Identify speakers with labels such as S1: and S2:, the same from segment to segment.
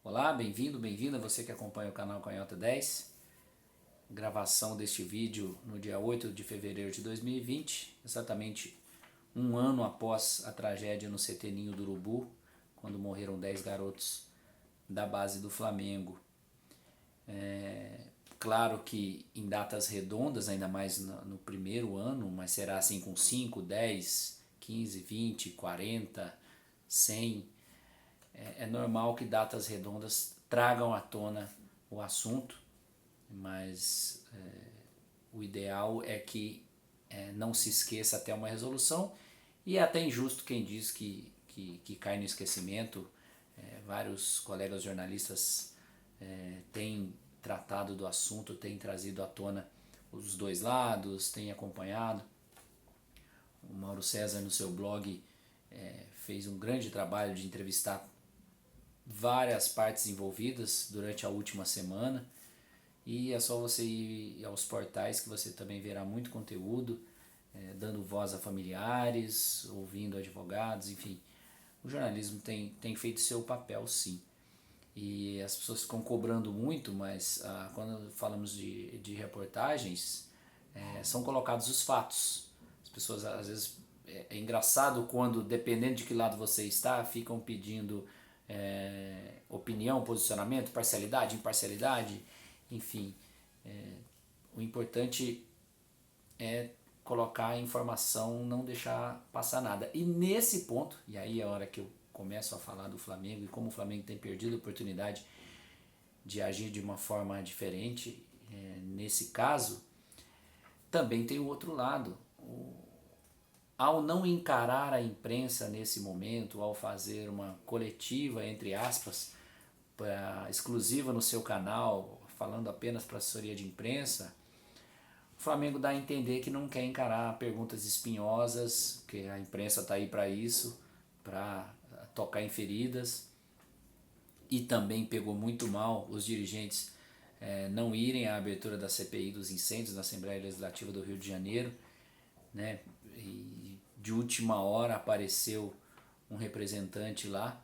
S1: Olá, bem-vindo, bem-vinda você que acompanha o canal Canhota 10. Gravação deste vídeo no dia 8 de fevereiro de 2020, exatamente um ano após a tragédia no CT Ninho do Urubu, quando morreram 10 garotos da base do Flamengo. Claro que em datas redondas, ainda mais no primeiro ano, mas será assim com 5, 10, 15, 20, 40, 100. É normal que datas redondas tragam à tona o assunto, mas o ideal é que não se esqueça até uma resolução, e é até injusto quem diz que cai no esquecimento. Vários colegas jornalistas têm tratado do assunto, têm trazido à tona os dois lados, têm acompanhado. O Mauro César, no seu blog, fez um grande trabalho de entrevistar várias partes envolvidas durante a última semana, e é só você ir aos portais que você também verá muito conteúdo, dando voz a familiares, ouvindo advogados, enfim. O jornalismo tem feito seu papel, sim. E as pessoas ficam cobrando muito, mas quando falamos de reportagens, são colocados os fatos. As pessoas, às vezes, é engraçado quando, dependendo de que lado você está, ficam pedindo opinião, posicionamento, parcialidade, imparcialidade, enfim. O importante é colocar a informação, não deixar passar nada. E nesse ponto, e aí é a hora que eu começo a falar do Flamengo e como o Flamengo tem perdido a oportunidade de agir de uma forma diferente, nesse caso, também tem o outro lado. Ao não encarar a imprensa nesse momento, ao fazer uma coletiva, entre aspas, exclusiva no seu canal, falando apenas para a assessoria de imprensa, o Flamengo dá a entender que não quer encarar perguntas espinhosas, que a imprensa está aí para isso, para tocar em feridas. E também pegou muito mal os dirigentes não irem à abertura da CPI dos incêndios na Assembleia Legislativa do Rio de Janeiro, né? E de última hora apareceu um representante lá.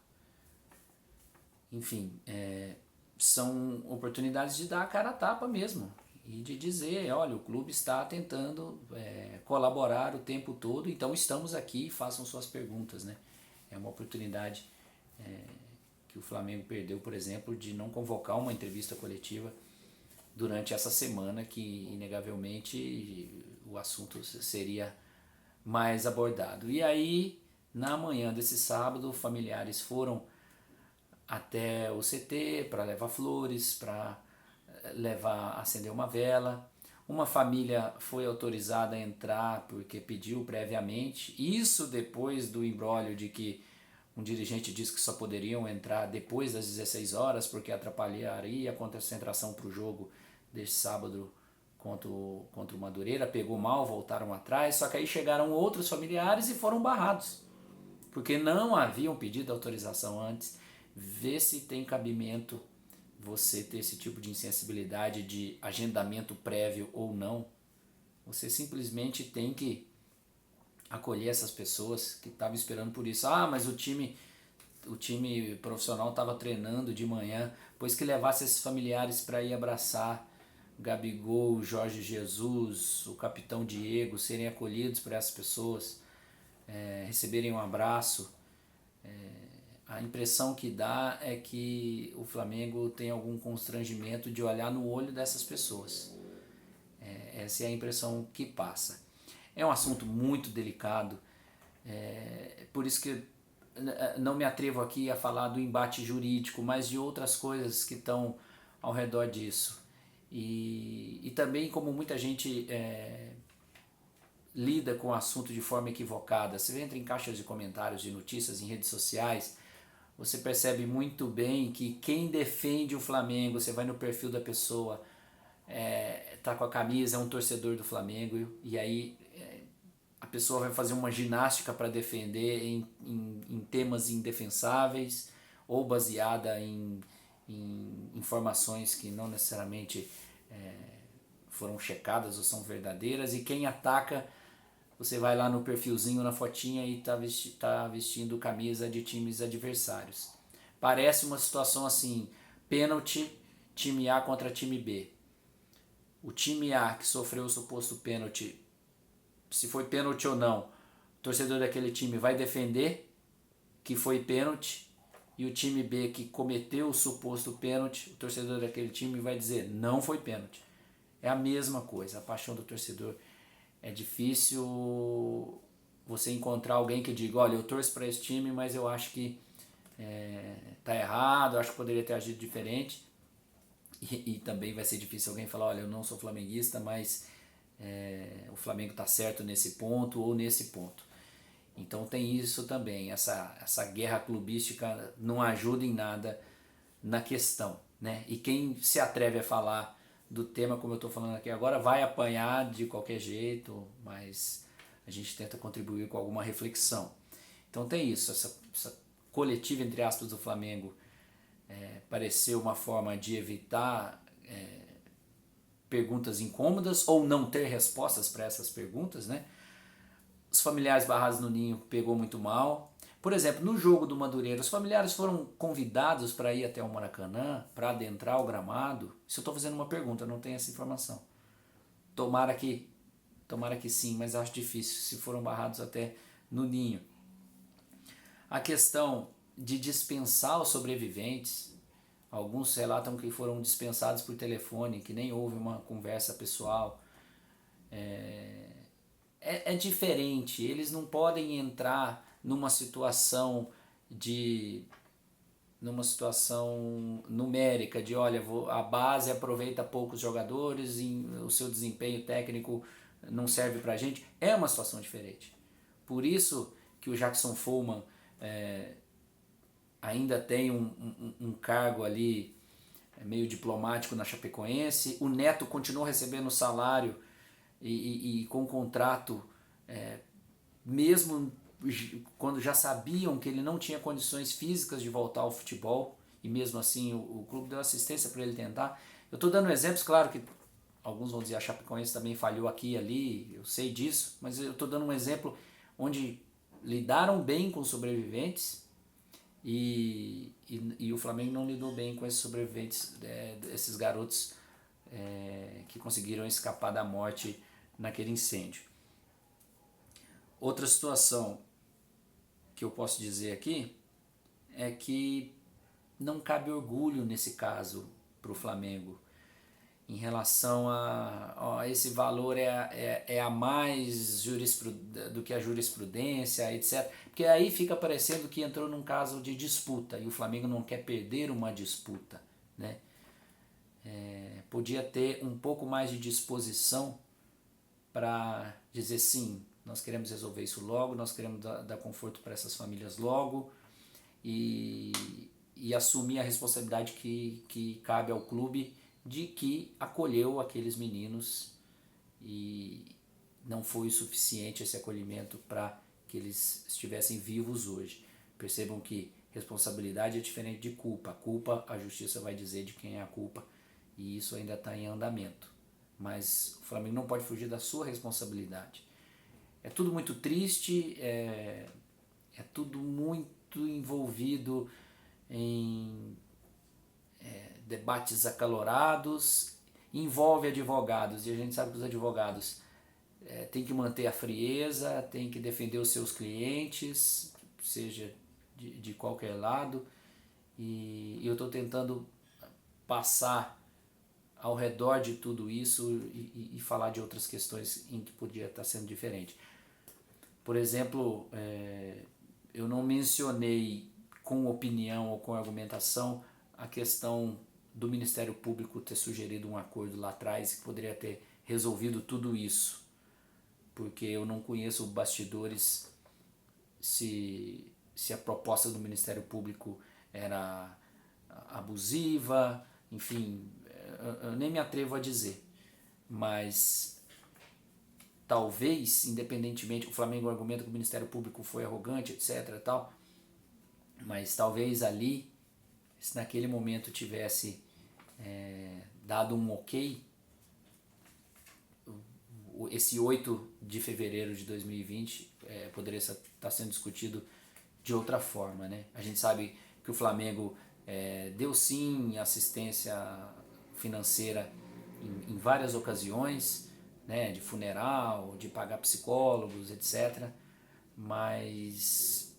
S1: Enfim, são oportunidades de dar a cara a tapa mesmo e de dizer, olha, o clube está tentando colaborar o tempo todo, então estamos aqui, façam suas perguntas, né? É uma oportunidade que o Flamengo perdeu, por exemplo, de não convocar uma entrevista coletiva durante essa semana, que inegavelmente o assunto seria mais abordado. E aí, na manhã desse sábado, familiares foram até o CT para levar flores, para acender uma vela. Uma família foi autorizada a entrar porque pediu previamente. Isso depois do imbróglio de que um dirigente disse que só poderiam entrar depois das 16 horas porque atrapalharia a concentração para o jogo deste sábado contra o Madureira. Pegou mal, voltaram atrás, só que aí chegaram outros familiares e foram barrados, porque não haviam pedido autorização antes. Vê se tem cabimento você ter esse tipo de insensibilidade de agendamento prévio ou não. Você simplesmente tem que acolher essas pessoas que estavam esperando por isso. Mas o time profissional estava treinando de manhã, pois que levasse esses familiares para ir abraçar Gabigol, Jorge Jesus, o capitão Diego, serem acolhidos por essas pessoas, receberem um abraço. A impressão que dá é que o Flamengo tem algum constrangimento de olhar no olho dessas pessoas. Essa é a impressão que passa. É um assunto muito delicado, por isso que não me atrevo aqui a falar do embate jurídico, mas de outras coisas que estão ao redor disso. E também como muita gente lida com o assunto de forma equivocada. Você entra em caixas de comentários de notícias em redes sociais, você percebe muito bem que quem defende o Flamengo, você vai no perfil da pessoa, tá com a camisa, é um torcedor do Flamengo, e aí a pessoa vai fazer uma ginástica para defender em temas indefensáveis ou baseada em informações que não necessariamente foram checadas ou são verdadeiras. E quem ataca, você vai lá no perfilzinho, na fotinha, e tá vestindo camisa de times adversários. parece uma situação assim, pênalti, time A contra time B. O time A que sofreu o suposto pênalti, se foi pênalti ou não, o torcedor daquele time vai defender que foi pênalti, e o time B que cometeu o suposto pênalti, o torcedor daquele time vai dizer não foi pênalti. É a mesma coisa, a paixão do torcedor. É difícil você encontrar alguém que diga, olha, eu torço para esse time, mas eu acho que tá errado, eu acho que poderia ter agido diferente. E também vai ser difícil alguém falar, olha, eu não sou flamenguista, mas o Flamengo está certo nesse ponto ou nesse ponto. Então tem isso também, essa guerra clubística não ajuda em nada na questão, né? E quem se atreve a falar do tema como eu estou falando aqui agora vai apanhar de qualquer jeito, mas a gente tenta contribuir com alguma reflexão. Então tem isso, essa coletiva entre aspas do Flamengo pareceu uma forma de evitar perguntas incômodas ou não ter respostas para essas perguntas, né? Os familiares barrados no ninho pegou muito mal. Por exemplo, no jogo do Madureira, os familiares foram convidados para ir até o Maracanã, para adentrar o gramado. Isso eu estou fazendo uma pergunta, eu não tenho essa informação. Tomara que sim, mas acho difícil se foram barrados até no ninho. A questão de dispensar os sobreviventes, alguns relatam que foram dispensados por telefone, que nem houve uma conversa pessoal. É diferente, eles não podem entrar numa situação numérica de olha, a base aproveita poucos jogadores, o seu desempenho técnico não serve pra gente. É uma situação diferente. Por isso que o Jackson Follmann ainda tem um cargo ali meio diplomático na Chapecoense. O Neto continua recebendo salário e com contrato, mesmo quando já sabiam que ele não tinha condições físicas de voltar ao futebol, e mesmo assim o clube deu assistência para ele tentar. Eu estou dando exemplos, claro que alguns vão dizer a Chapecoense também falhou aqui e ali, eu sei disso, mas eu estou dando um exemplo onde lidaram bem com os sobreviventes e o Flamengo não lidou bem com esses sobreviventes, esses garotos que conseguiram escapar da morte naquele incêndio. Outra situação que eu posso dizer aqui é que não cabe orgulho nesse caso para o Flamengo em relação a esse valor é a mais do que a jurisprudência, etc. Porque aí fica parecendo que entrou num caso de disputa e o Flamengo não quer perder uma disputa, né? Podia ter um pouco mais de disposição para dizer sim, nós queremos resolver isso logo, nós queremos dar conforto para essas famílias logo e assumir a responsabilidade que cabe ao clube de que acolheu aqueles meninos e não foi o suficiente esse acolhimento para que eles estivessem vivos hoje. Percebam que responsabilidade é diferente de culpa. A culpa, a justiça vai dizer de quem é a culpa e isso ainda está em andamento. Mas o Flamengo não pode fugir da sua responsabilidade. É tudo muito triste, é tudo muito envolvido em debates acalorados, envolve advogados, e a gente sabe que os advogados têm que manter a frieza, têm que defender os seus clientes, seja de qualquer lado, e eu estou tentando passar ao redor de tudo isso e falar de outras questões em que podia estar sendo diferente. Por exemplo, eu não mencionei com opinião ou com argumentação a questão do Ministério Público ter sugerido um acordo lá atrás que poderia ter resolvido tudo isso, porque eu não conheço bastidores se a proposta do Ministério Público era abusiva, enfim, eu nem me atrevo a dizer, mas talvez, independentemente, o Flamengo argumenta que o Ministério Público foi arrogante, etc. Tal, mas talvez ali, se naquele momento tivesse dado um ok, esse 8 de fevereiro de 2020 poderia estar sendo discutido de outra forma, né? A gente sabe que o Flamengo deu sim assistência financeira em várias ocasiões, né, de funeral, de pagar psicólogos, etc. Mas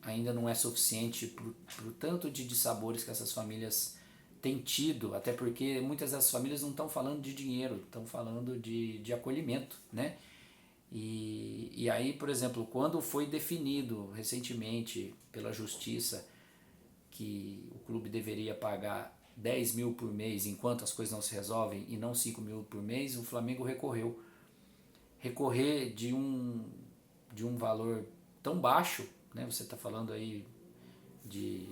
S1: ainda não é suficiente para o tanto de dissabores que essas famílias têm tido, até porque muitas dessas famílias não estão falando de dinheiro, estão falando de acolhimento, né? E aí, por exemplo, quando foi definido recentemente pela justiça que o clube deveria pagar 10 mil por mês enquanto as coisas não se resolvem e não 5 mil por mês, o Flamengo recorreu. Recorrer de um valor tão baixo, né? Você está falando aí de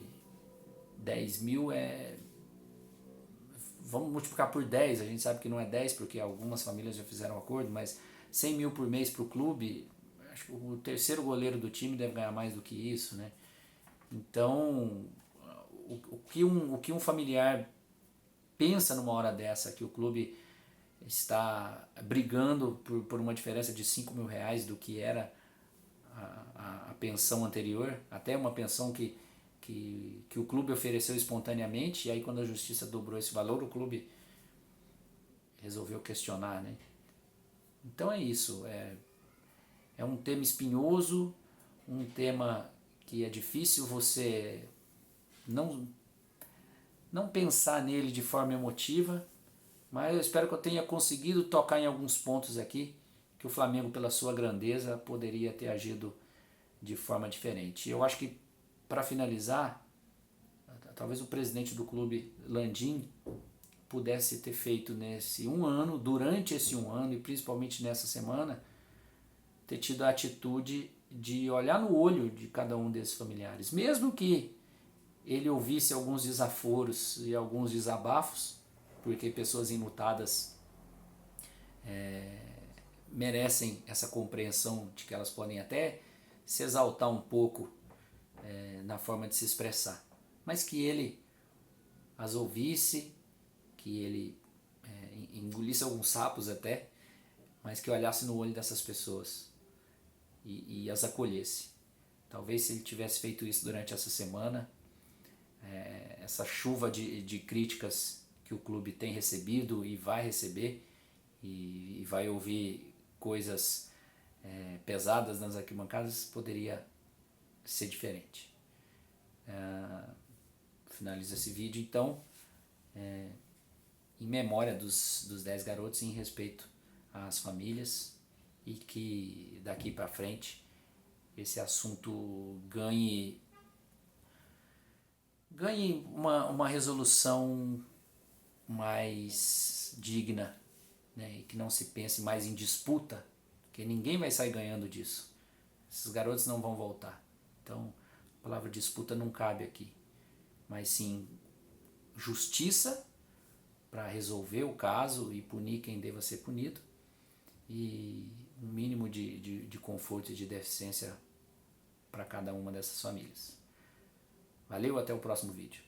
S1: 10 mil, vamos multiplicar por 10, a gente sabe que não é 10 porque algumas famílias já fizeram acordo, mas 100 mil por mês para o clube, acho que o terceiro goleiro do time deve ganhar mais do que isso, né? Então, o que um familiar pensa numa hora dessa, que o clube está brigando por uma diferença de 5 mil reais do que era a pensão anterior, até uma pensão que o clube ofereceu espontaneamente, e aí quando a justiça dobrou esse valor, o clube resolveu questionar, né? Então é isso, é um tema espinhoso, um tema que é difícil você não pensar nele de forma emotiva, mas eu espero que eu tenha conseguido tocar em alguns pontos aqui que o Flamengo, pela sua grandeza, poderia ter agido de forma diferente. Eu acho que, para finalizar, talvez o presidente do clube, Landim, pudesse ter feito nesse um ano, durante esse um ano e principalmente nessa semana, ter tido a atitude de olhar no olho de cada um desses familiares. Mesmo que ele ouvisse alguns desaforos e alguns desabafos, porque pessoas enlutadas merecem essa compreensão de que elas podem até se exaltar um pouco na forma de se expressar, mas que ele as ouvisse, que ele engolisse alguns sapos até, mas que olhasse no olho dessas pessoas e as acolhesse. Talvez se ele tivesse feito isso durante essa semana, essa chuva de críticas que o clube tem recebido e vai receber, e vai ouvir coisas pesadas nas arquibancadas, poderia ser diferente. Finalizo esse vídeo então em memória dos 10 garotos, em respeito às famílias, e que daqui para frente esse assunto ganhe uma resolução mais digna, né? E que não se pense mais em disputa, porque ninguém vai sair ganhando disso. Esses garotos não vão voltar. Então, a palavra disputa não cabe aqui, mas sim justiça para resolver o caso e punir quem deva ser punido, e um mínimo de conforto e de deficiência para cada uma dessas famílias. Valeu, até o próximo vídeo.